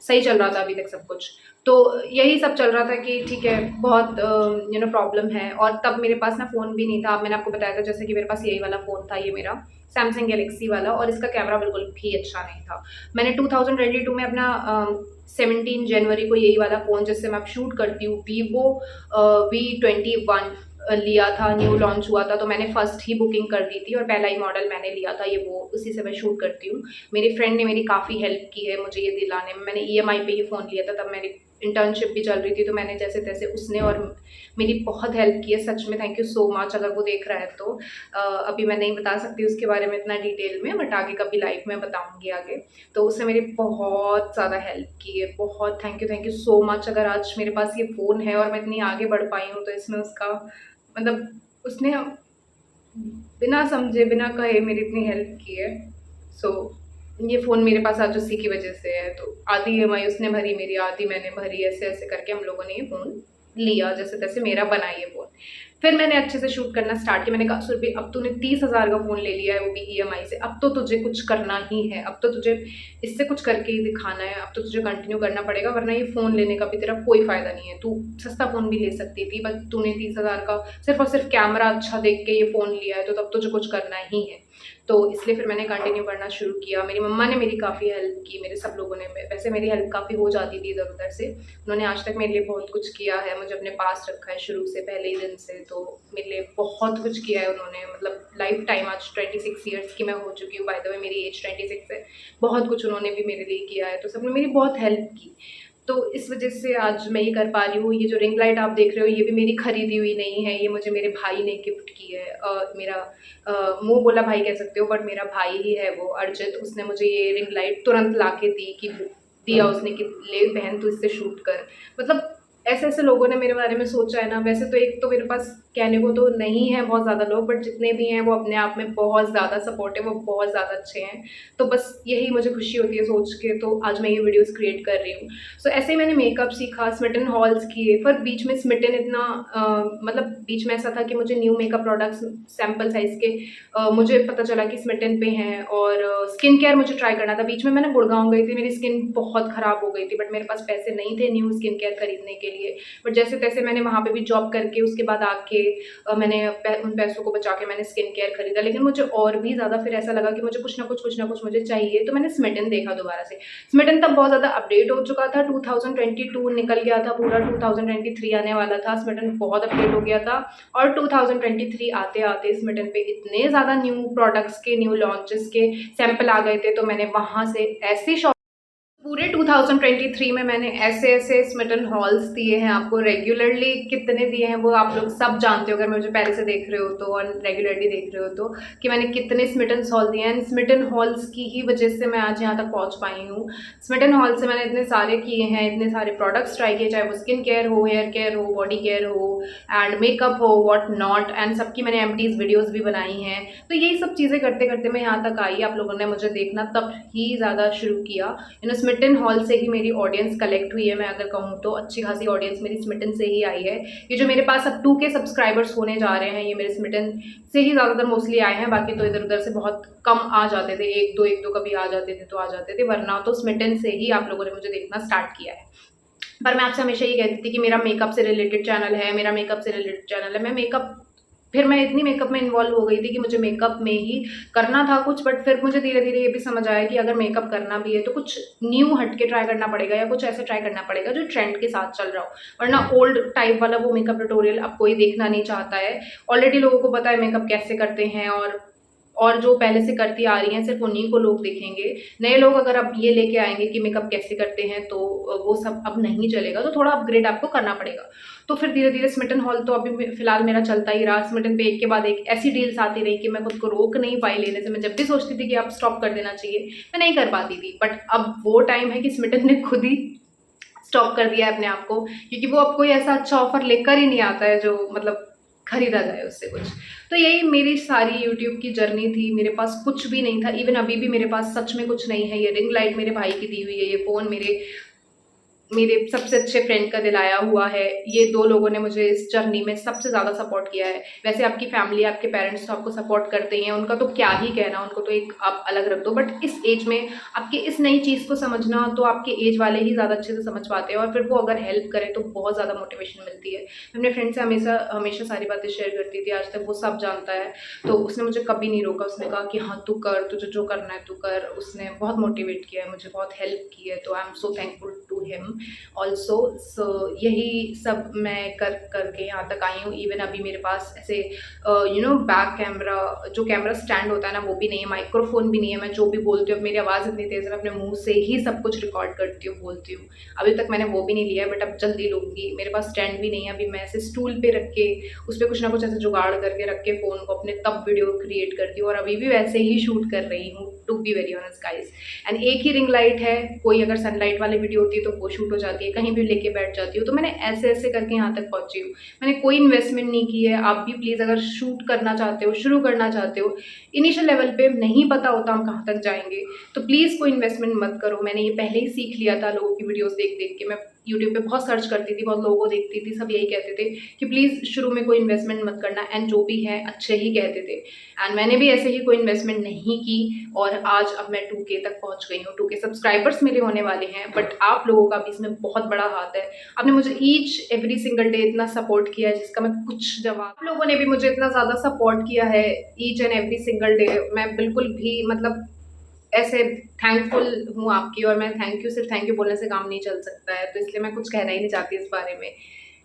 सही चल रहा था अभी तक सब कुछ। तो यही सब चल रहा था कि ठीक है, बहुत प्रॉब्लम है, और तब मेरे पास ना फ़ोन भी नहीं था। मैंने आपको बताया था जैसे कि मेरे पास यही वाला फ़ोन था, ये मेरा सैमसंग गैलेक्सी वाला, और इसका कैमरा बिल्कुल भी अच्छा नहीं था। मैंने 2022 में अपना 17 जनवरी को यही वाला फ़ोन जिससे मैं अब शूट करती हूँ, वीवो V21 लिया था, न्यू लॉन्च हुआ था, तो मैंने फर्स्ट ही बुकिंग कर दी थी और पहला ही मॉडल मैंने लिया था, ये वो उसी से मैं शूट करती हूँ। मेरी फ्रेंड ने मेरी काफ़ी हेल्प की है मुझे ये दिलाने में। मैंने ईएमआई पे ये फ़ोन लिया था, तब मेरी इंटर्नशिप भी चल रही थी, तो मैंने जैसे-तैसे, उसने और मेरी बहुत हेल्प की है, सच में थैंक यू सो मच। अगर वो देख रहा है तो अभी मैं नहीं बता सकती उसके बारे में इतना डिटेल में, बट आगे कभी लाइव में बताऊँगी आगे। तो उसने मेरी बहुत ज़्यादा हेल्प की है, बहुत थैंक यू सो मच। अगर आज मेरे पास ये फ़ोन है और मैं इतनी आगे बढ़ पाई हूँ, तो इसमें उसका मतलब उसने बिना समझे, बिना कहे मेरी इतनी हेल्प की है। सो ये फ़ोन मेरे पास आज उसी की वजह से है। तो आधी ईएमआई उसने भरी मेरी, आधी मैंने भरी, ऐसे-ऐसे करके हम लोगों ने ये फ़ोन लिया, जैसे-तैसे मेरा बना ये फ़ोन। फिर मैंने अच्छे से शूट करना स्टार्ट किया। मैंने कहा सुरभि अब तूने 30,000 का फ़ोन ले लिया है, वो भी ईएमआई से, अब तो तुझे कुछ करना ही है, अब तो तुझे इससे कुछ करके ही दिखाना है, अब तो तुझे कंटिन्यू करना पड़ेगा, वरना ये फ़ोन लेने का भी तेरा कोई फ़ायदा नहीं है। तू सस्ता फ़ोन भी ले सकती थी, बट तूने 30,000 का सिर्फ़ और सिर्फ़ कैमरा अच्छा देख के ये फ़ोन लिया है, तो तब तुझे कुछ करना ही है। तो इसलिए फिर मैंने कंटिन्यू करना शुरू किया। मेरी मम्मा ने मेरी काफ़ी हेल्प की, मेरे सब लोगों ने, वैसे मेरी हेल्प काफ़ी हो जाती थी इधर-उधर से। उन्होंने आज तक मेरे लिए बहुत कुछ किया है, मुझे अपने पास रखा है शुरू से, पहले ही दिन से, तो मेरे लिए बहुत कुछ किया है उन्होंने, मतलब लाइफ टाइम। आज 26 ईयर्स की मैं हो चुकी हूँ, बाय द वे मेरी एज 26 है। बहुत कुछ उन्होंने भी मेरे लिए किया है, तो सबने मेरी बहुत हेल्प की। तो इस वजह से आज मैं ये कर पा रही हूँ। ये जो रिंग लाइट आप देख रहे हो, ये भी मेरी खरीदी हुई नहीं है, ये मुझे मेरे भाई ने गिफ्ट की है। मेरा मुँह बोला भाई कह सकते हो, बट मेरा भाई ही है वो, अर्जित। उसने मुझे ये रिंग लाइट तुरंत ला के दी, कि दिया उसने कि ले बहन तू इससे शूट कर। मतलब ऐसे-ऐसे लोगों ने मेरे बारे में सोचा है ना। वैसे तो एक तो मेरे पास कहने को तो नहीं है बहुत ज़्यादा लोग, बट जितने भी हैं वो अपने आप में बहुत ज़्यादा सपोर्टिव, वो बहुत ज़्यादा अच्छे हैं। तो बस यही मुझे खुशी होती है सोच के, तो आज मैं ये वीडियोज़ क्रिएट कर रही हूँ। सो ऐसे ही मैंने मेकअप सीखा, स्मिटन हॉल्स किए, पर बीच में स्मिटन इतना मतलब बीच में ऐसा था कि मुझे new makeup products sample size के मुझे पता चला कि स्मिटन पे हैं, और स्किन केयर मुझे ट्राई करना था। बीच में मैं ना गुड़गाँव गई थी, मेरी स्किन बहुत ख़राब हो गई थी, बट मेरे पास पैसे नहीं थे न्यू स्किन केयर खरीदने के लिए। बट जैसे-तैसे मैंने वहाँ पे भी जॉब करके उसके बाद आके मैंने उन पैसों को बचा के मैंने स्किन केयर खरीदा। लेकिन मुझे और भी ज़्यादा फिर ऐसा लगा कि मुझे कुछ ना कुछ मुझे चाहिए, तो मैंने स्मिटन देखा दोबारा से। स्मिटन तब बहुत ज़्यादा अपडेट हो चुका था, 2022 निकल गया था, पूरा 2023 आने वाला था, स्मिटन बहुत अपडेट हो गया था। और 2023 आते-आते स्मिटन पे इतने ज़्यादा न्यू प्रोडक्ट्स के, न्यू लॉन्चेस के सैंपल आ गए थे, तो मैंने वहाँ से ऐसी शॉप पूरे 2023 में मैंने ऐसे-ऐसे स्मिटन हॉल्स दिए हैं आपको। रेगुलरली कितने दिए हैं वो आप लोग सब जानते हो, अगर मुझे पहले से देख रहे हो तो और रेगुलरली देख रहे हो तो, कि मैंने कितने स्मिटन हॉल दिए हैं। स्मिटन हॉल्स की ही वजह से मैं आज यहाँ तक पहुँच पाई हूँ। स्मिटन हॉल से मैंने इतने सारे किए हैं, इतने सारे प्रोडक्ट्स ट्राई किए, चाहे वो स्किन केयर हो, हेयर केयर हो, बॉडी केयर हो, एंड मेकअप हो, व्हाट नॉट, एंड सबकी मैंने एमटीज़ वीडियोज़ भी बनाई हैं। तो यही सब चीज़ें करते-करते मैं यहाँ तक आई। आप लोगों ने मुझे देखना तब ही ज़्यादा शुरू किया। स्मिटन हॉल से ही मेरी ऑडियंस कलेक्ट हुई है। मैं अगर कहूँ तो अच्छी खासी ऑडियंस मेरी स्मिटन से ही आई है। ये जो मेरे पास अब 2K सब्सक्राइबर्स होने जा रहे हैं, ये मेरे स्मिटन से ही ज़्यादातर मोस्टली आए हैं। बाकी तो इधर-उधर से बहुत कम आ जाते थे, 1-2 कभी आ जाते थे तो आ जाते थे, वरना तो स्मिटन से ही आप लोगों ने मुझे देखना स्टार्ट किया है। पर मैं आपसे हमेशा ये कहती थी कि मेरा मेकअप से रिलेटेड चैनल है, मेरा मेकअप से रिलेटेड चैनल है। मैं मेकअप फिर मैं इतनी मेकअप में इन्वॉल्व हो गई थी कि मुझे मेकअप में ही करना था कुछ, बट फिर मुझे धीरे-धीरे ये भी समझ आया कि अगर मेकअप करना भी है तो कुछ न्यू हट के ट्राई करना पड़ेगा, या कुछ ऐसे ट्राई करना पड़ेगा जो ट्रेंड के साथ चल रहा हो। वरना ओल्ड टाइप वाला वो मेकअप ट्यूटोरियल अब कोई देखना नहीं चाहता है। ऑलरेडी लोगों को पता है मेकअप कैसे करते हैं, और जो पहले से करती आ रही हैं सिर्फ़ उन्हीं को लोग देखेंगे। नए लोग अगर अब ये लेके आएँगे कि मेकअप कैसे करते हैं, तो वो सब अब नहीं चलेगा, तो थोड़ा अपग्रेड आपको करना पड़ेगा। तो फिर धीरे-धीरे स्मिटन हॉल तो अभी फ़िलहाल मेरा चलता ही रहा। स्मिटन पे एक के बाद एक ऐसी डील्स आती रही कि मैं खुद को रोक नहीं पाई लेने से। मैं जब भी सोचती थी कि अब स्टॉप कर देना चाहिए, मैं नहीं कर पाती थी। बट अब वो टाइम है कि स्मिटन ने खुद ही स्टॉप कर दिया है अपने आप को, क्योंकि वो अब कोई ऐसा अच्छा ऑफ़र लेकर ही नहीं आता है जो मतलब खरीदा जाए उससे कुछ। तो यही मेरी सारी यूट्यूब की जर्नी थी। मेरे पास कुछ भी नहीं था, इवन अभी भी मेरे पास सच में कुछ नहीं है। ये रिंग लाइट मेरे भाई की दी हुई है, ये फ़ोन मेरे मेरे सबसे अच्छे फ्रेंड का दिलाया हुआ है। ये 2 लोगों ने मुझे इस जर्नी में सबसे ज़्यादा सपोर्ट किया है। वैसे आपकी फैमिली, आपके पेरेंट्स तो आपको सपोर्ट करते ही हैं, उनका तो क्या ही कहना, उनको तो एक आप अलग रख दो। बट इस एज में आपकी इस नई चीज़ को समझना तो आपके एज वाले ही ज़्यादा अच्छे से समझ पाते हैं, और फिर वो अगर हेल्प करें तो बहुत ज़्यादा मोटिवेशन मिलती है। मैं अपने फ्रेंड से हमेशा हमेशा सारी बातें शेयर करती थी, आज तक वो सब जानता है। तो उसने मुझे कभी नहीं रोका, उसने कहा कि हाँ, तू कर, तुझे जो करना है तू कर। उसने बहुत मोटिवेट किया है मुझे, बहुत हेल्प की है, तो I am so thankful to him also. So यही सब मैं कर करके यहाँ तक आई हूँ। इवन अभी मेरे पास ऐसे बैक कैमरा, जो कैमरा स्टैंड होता है ना, वो भी नहीं है, माइक्रोफोन भी नहीं है। मैं जो भी बोलती हूँ, अब मेरी आवाज़ इतनी तेज़ है, मैं अपने मुंह से ही सब कुछ रिकॉर्ड करती हूँ, बोलती हूँ। अभी तक मैंने वो भी नहीं लिया है, बट अब जल्दी लूँगी। मेरे पास स्टैंड भी नहीं है, अभी मैं ऐसे स्टूल पे रख के उस पर कुछ ना कुछ ऐसे जुगाड़ करके रख के फ़ोन को अपने तब वीडियो क्रिएट करती हूँ, और अभी भी वैसे ही शूट कर रही हूँ, to be very honest guys. And एक ही रिंग लाइट है, कोई अगर सनलाइट वाली वीडियो होती है तो वो शूट हो जाती है, कहीं भी लेके बैठ जाती हूँ। तो मैंने ऐसे-ऐसे करके यहाँ तक पहुँची हूँ। मैंने कोई इन्वेस्टमेंट नहीं की है। आप भी प्लीज़ अगर शूट करना चाहते हो, शुरू करना चाहते हो, इनिशियल लेवल पे नहीं पता होता हम कहाँ तक जाएँगे, तो प्लीज़ कोई इन्वेस्टमेंट मत करो। मैंने ये पहले ही सीख लिया था लोगों की वीडियोज़ देख-देख के। मैं यूट्यूब पे बहुत सर्च करती थी, बहुत लोगों को देखती थी, सब यही कहते थे कि प्लीज़ शुरू में कोई इन्वेस्टमेंट मत करना, एंड जो भी है अच्छे ही कहते थे। एंड मैंने भी ऐसे ही कोई इन्वेस्टमेंट नहीं की और आज अब मैं 2K तक पहुँच गई हूँ। 2K सब्सक्राइबर्स मेरे होने वाले हैं, बट आप लोगों का भी इसमें बहुत बड़ा हाथ है। आपने मुझे ईच एवरी सिंगल डे इतना सपोर्ट किया है जिसका मैं कुछ जवाब, आप लोगों ने भी मुझे इतना ज़्यादा सपोर्ट किया है each and every single day. मैं बिल्कुल भी मतलब ऐसे थैंकफुल हूँ आपकी, और मैं थैंक यू, सिर्फ थैंक यू बोलने से काम नहीं चल सकता है, तो इसलिए मैं कुछ कहना ही नहीं चाहती इस बारे में।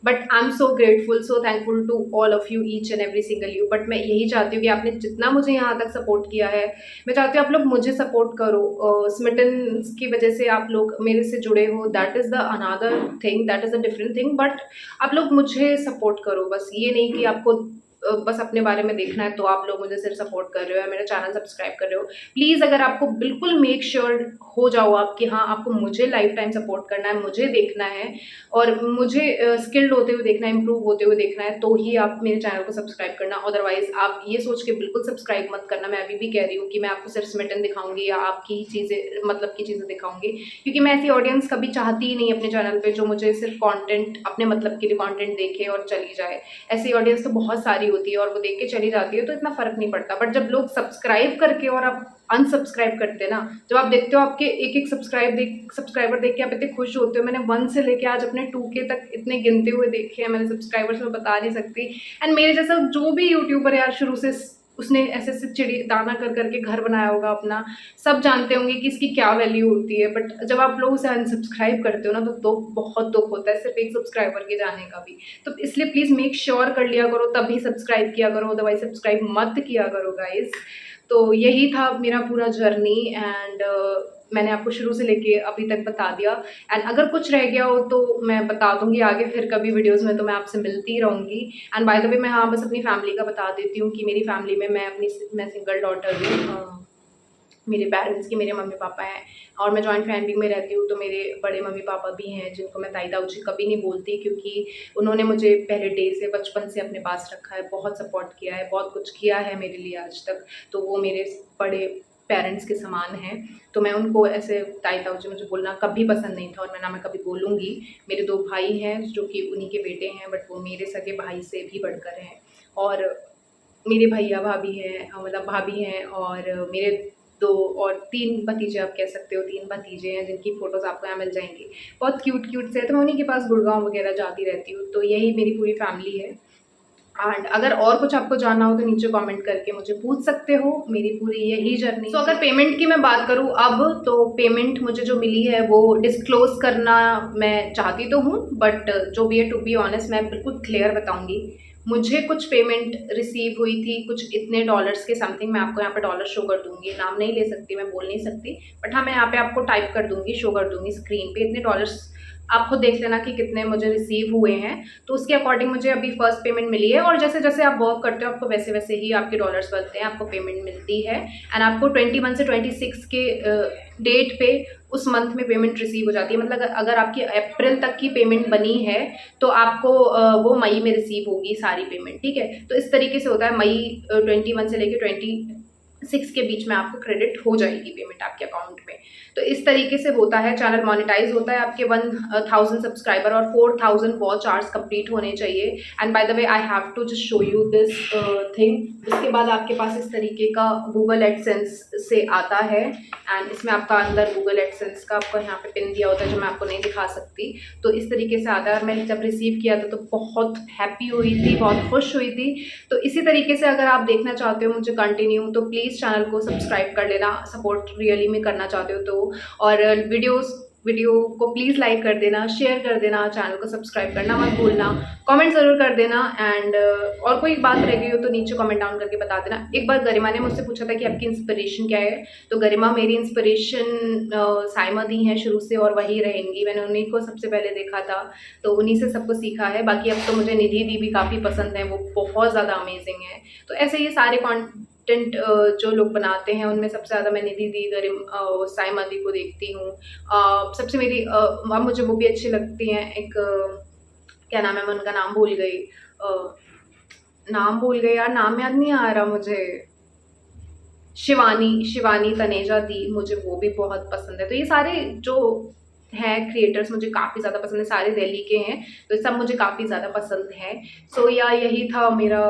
But I am so grateful, so thankful to all of you, each and every single you. But मैं यही चाहती हूँ कि आपने जितना मुझे यहाँ तक सपोर्ट किया है, मैं चाहती हूँ आप लोग मुझे सपोर्ट करो। स्मिटन की वजह से आप लोग मेरे से जुड़े हो, that is the another thing, that is a different thing, but आप लोग मुझे सपोर्ट करो। बस ये नहीं कि आपको बस अपने बारे में देखना है तो आप लोग मुझे सिर्फ सपोर्ट कर रहे हो या मेरा चैनल सब्सक्राइब कर रहे हो। प्लीज़ अगर आपको बिल्कुल मेक श्योर हो जाओ आप कि हाँ, आपको मुझे लाइफ टाइम सपोर्ट करना है, मुझे देखना है और मुझे स्किल्ड होते हुए देखना है, इम्प्रूव होते हुए देखना है, तो ही आप मेरे चैनल को सब्सक्राइब करना। अदरवाइज आप ये सोच के बिल्कुल सब्सक्राइब मत करना। मैं अभी भी कह रही हूँ कि मैं आपको सिर्फ स्मिटन दिखाऊंगी या आपकी ही चीज़ें, मतलब की चीज़ें दिखाऊंगी, क्योंकि मैं ऐसी ऑडियंस कभी चाहती ही नहीं अपने चैनल पे जो मुझे सिर्फ कंटेंट, अपने मतलब के लिए कंटेंट देखे और चली जाए। ऐसी ऑडियंस तो बहुत सारी होती है और वो देख के चली जाती है, तो इतना फ़र्क नहीं पड़ता। बट जब लोग सब्सक्राइब करके और आप अनसब्सक्राइब करते हैं ना, जब आप देखते हो आपके एक-एक सब्सक्राइबर देख के आप इतने खुश होते हो। मैंने 1 से लेके आज अपने 2K तक इतने गिनते हुए देखे हैं मैंने सब्सक्राइबर्स, मैं बता नहीं सकती। एंड मेरे जैसा जो भी यूट्यूबर यार शुरू से उसने ऐसे-ऐसे चिड़ी दाना कर के घर बनाया होगा अपना, सब जानते होंगे कि इसकी क्या वैल्यू होती है। बट जब आप लोग उसे अनसब्सक्राइब करते हो ना, तो बहुत दुःख होता है, सिर्फ एक सब्सक्राइबर के जाने का भी। तो इसलिए प्लीज़ मेक श्योर कर लिया करो, तभी सब्सक्राइब किया करो, अदरवाइज़ सब्सक्राइब मत किया करो गाइज़। तो यही था मेरा पूरा जर्नी, एंड मैंने आपको शुरू से लेके अभी तक बता दिया। एंड अगर कुछ रह गया हो तो मैं बता दूँगी आगे फिर कभी वीडियोज़ में, तो मैं आपसे मिलती ही रहूँगी। एंड बाय द वे मैं हाँ, बस अपनी फैमिली का बता देती हूँ कि मेरी फैमिली में मैं सिंगल डॉटर हूँ। मेरे पेरेंट्स की मेरे मम्मी-पापा हैं और मैं जॉइंट फैमिली में रहती हूँ, तो मेरे बड़े मम्मी-पापा भी हैं जिनको मैं ताई-ताऊ जी कभी नहीं बोलती, क्योंकि उन्होंने मुझे पहले डे से, बचपन से अपने पास रखा है, बहुत सपोर्ट किया है, बहुत कुछ किया है मेरे लिए आज तक। तो वो मेरे बड़े पेरेंट्स के समान हैं, तो मैं उनको ऐसे ताई-ताऊ जी मुझे बोलना कभी पसंद नहीं था, और ना मैं कभी बोलूँगी। मेरे 2 भाई हैं जो कि उन्हीं के बेटे हैं, बट वो मेरे सगे भाई से भी बढ़कर हैं। और मेरे भैया-भाभी हैं, मतलब भाभी हैं, और मेरे 2 और 3 भतीजे आप कह सकते हो, 3 भतीजे हैं जिनकी फ़ोटोज़ आपको यहाँ मिल जाएँगी। बहुत क्यूट-क्यूट से हैं, तो मैं उन्हीं के पास गुड़गाँव वगैरह जाती रहती हूँ। तो यही मेरी पूरी फैमिली है। एंड अगर और कुछ आपको जानना हो तो नीचे कमेंट करके मुझे पूछ सकते हो, मेरी पूरी यही जर्नी। सो अगर पेमेंट की मैं बात करूँ अब, तो पेमेंट मुझे जो मिली है वो डिस्क्लोज़ करना मैं चाहती तो हूँ, बट जो भी है, टू बी ऑनेस्ट मैं बिल्कुल क्लियर बताऊँगी। मुझे कुछ पेमेंट रिसीव हुई थी, कुछ इतने डॉलर्स के समथिंग। मैं आपको यहाँ पे डॉलर शो कर दूँगी, नाम नहीं ले सकती, मैं बोल नहीं सकती, बट हाँ, मैं यहाँ पे आपको टाइप कर दूँगी, शो कर दूँगी स्क्रीन पे। इतने डॉलर्स आप खुद देख लेना कि कितने मुझे रिसीव हुए हैं। तो उसके अकॉर्डिंग मुझे अभी फर्स्ट पेमेंट मिली है, और जैसे-जैसे आप वर्क करते हो आपको वैसे-वैसे ही आपके डॉलर्स बनते हैं, आपको पेमेंट मिलती है। एंड आपको 21 से 26 के डेट पे उस मंथ में पेमेंट रिसीव हो जाती है। मतलब अगर आपकी अप्रैल तक की पेमेंट बनी है, तो आपको वो मई में रिसीव होगी सारी पेमेंट, ठीक है? तो इस तरीके से होता है, मई 21 से लेके 26 के बीच में आपको क्रेडिट हो जाएगी पेमेंट आपके अकाउंट में। तो इस तरीके से होता है। चैनल मोनेटाइज होता है आपके 1000 सब्सक्राइबर और 4000 वॉच आवर्स कंप्लीट होने चाहिए। And by the way I have to just show you this thing. उसके बाद आपके पास इस तरीके का गूगल एडसेंस से आता है, एंड इसमें आपका अंदर गूगल एडसेंस का आपको यहाँ पे पिन दिया होता है, जो मैं आपको नहीं दिखा सकती। तो इस तरीके से आता है, और मैंने जब रिसीव किया था तो बहुत हैप्पी हुई थी, बहुत खुश हुई थी। तो इसी तरीके से अगर आप देखना चाहते हो मुझे कंटिन्यू, तो प्लीज़ चैनल को सब्सक्राइब कर लेना, सपोर्ट रियली में करना चाहते हो तो। और वीडियो को प्लीज़ लाइक कर देना, शेयर कर देना, चैनल को सब्सक्राइब करना मत भूलना, कमेंट ज़रूर कर देना। एंड और कोई बात रह गई हो तो नीचे कमेंट डाउन करके बता देना। एक बार गरिमा ने मुझसे पूछा था कि आपकी इंस्पिरेशन क्या है, तो गरिमा मेरी इंस्पिरेशन साइमा दी हैं शुरू से, और वही रहेंगी। मैंने उन्हीं को सबसे पहले देखा था, तो उन्हीं से सब कुछ सीखा है। बाकी अब तो मुझे निधि दी भी काफ़ी पसंद है, वो बहुत ज़्यादा अमेजिंग है। तो ऐसे ये सारे कंटेंट जो लोग बनाते हैं उनमें सबसे ज़्यादा मैं निधि दी, साइमा दी को देखती हूँ। सबसे मेरी अब मुझे वो भी अच्छी लगती हैं, एक क्या नाम है, मैं उनका नाम भूल गई यार, नाम याद नहीं आ रहा मुझे। शिवानी तनेजा दी, मुझे वो भी बहुत पसंद है। तो ये सारे जो हैं क्रिएटर्स मुझे काफ़ी ज़्यादा पसंद है, सारे दिल्ली के हैं, तो सब मुझे काफ़ी ज़्यादा पसंद है। सो या यही था मेरा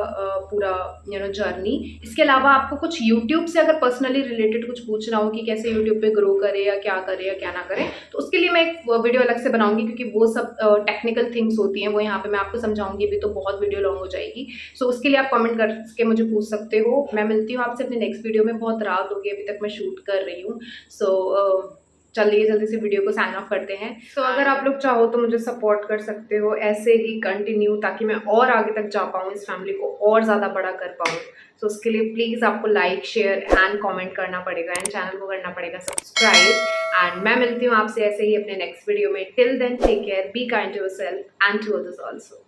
पूरा जर्नी। इसके अलावा आपको कुछ यूट्यूब से अगर पर्सनली रिलेटेड कुछ पूछना हो कि कैसे यूट्यूब पे ग्रो करें या क्या ना करें, तो उसके लिए मैं एक वीडियो अलग से बनाऊंगी, क्योंकि वो सब टेक्निकल थिंग्स होती हैं, वो यहाँ पे मैं आपको समझाऊंगी भी, तो बहुत वीडियो लॉन्ग हो जाएगी। सो उसके लिए आप कमेंट करके मुझे पूछ सकते हो। मैं मिलती हूँ आपसे अपने नेक्स्ट वीडियो में। बहुत रात हो गई, अभी तक मैं शूट कर रही हूँ। सो चलिए जल्दी से वीडियो को साइन ऑफ करते हैं। सो अगर आप लोग चाहो तो मुझे सपोर्ट कर सकते हो ऐसे ही कंटिन्यू, ताकि मैं और आगे तक जा पाऊँ, इस फैमिली को और ज़्यादा बड़ा कर पाऊँ। सो उसके लिए प्लीज़ आपको लाइक, शेयर एंड कमेंट करना पड़ेगा, एंड चैनल को करना पड़ेगा सब्सक्राइब। एंड मैं मिलती हूँ आपसे ऐसे ही अपने नेक्स्ट वीडियो में। Till then take care, be kind to yourself and to others also.